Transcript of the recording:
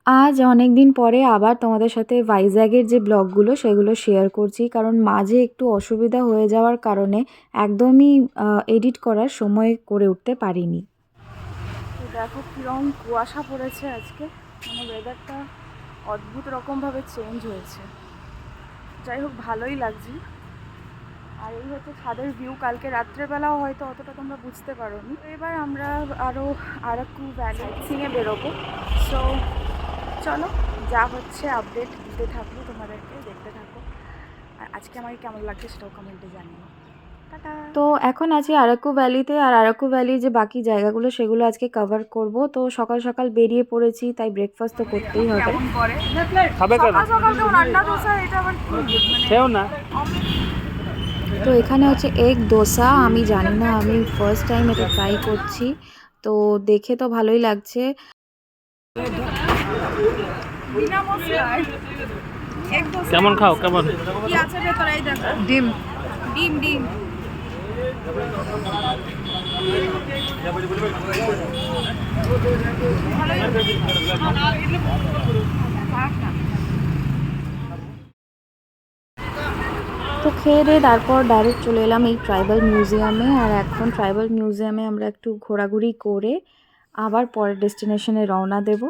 আজ অনেক দিন পরে আবার তোমাদের সাথে ভাইজ্যাগের যে ব্লগগুলো সেগুলো শেয়ার করছি, কারণ মাঝে একটু অসুবিধা হয়ে যাওয়ার কারণে একদমই এডিট করার সময় করে উঠতে পারিনি। তো দেখো কীরকম কুয়াশা পড়েছে আজকে, মানে ওয়েদারটা অদ্ভুত রকমভাবে চেঞ্জ হয়েছে। যাই হোক, ভালোই লাগছে। আর এই হচ্ছে ছাদের ভিউ। কালকে রাত্রেবেলাও হয়তো অতটা তোমরা বুঝতে পারোনি। এবার আমরা আরও আরাকু ভ্যালি সিংয়ে বেরোবো। সো চলো, যা হচ্ছে আপডেট দিতে থাকবো, তোমাদেরকে দেখতে থাকো। আর আজকে আমাকে কেমন লাগছে সেটাও কমেন্টে জানিও। তো এখন আছি আরাকু ভ্যালিতে, আর আরাকু ভ্যালির যে বাকি জায়গাগুলো সেগুলো আজকে কভার করব। তো সকাল সকাল বেরিয়ে পড়েছি, তাই ব্রেকফাস্ট তো করতেই হবে। তো এখানে হচ্ছে এগ দোসা। আমি জানি না, আমি ফার্স্ট টাইম এটা ট্রাই করছি। তো দেখে তো ভালোই লাগছে। কেমন খাও কেমন? কি আছে ভেতরে? এই দেখো, ডিম ডিম ডিম। তো খেয়ে দিয়ে তারপর ডাইরেক্ট চলে এলাম এই ট্রাইবাল মিউজিয়ামে। আর এখন ট্রাইবাল মিউজিয়ামে আমরা একটু ঘোরাঘুরি করে আবার পরের ডেস্টিনেশনে রওনা দেব।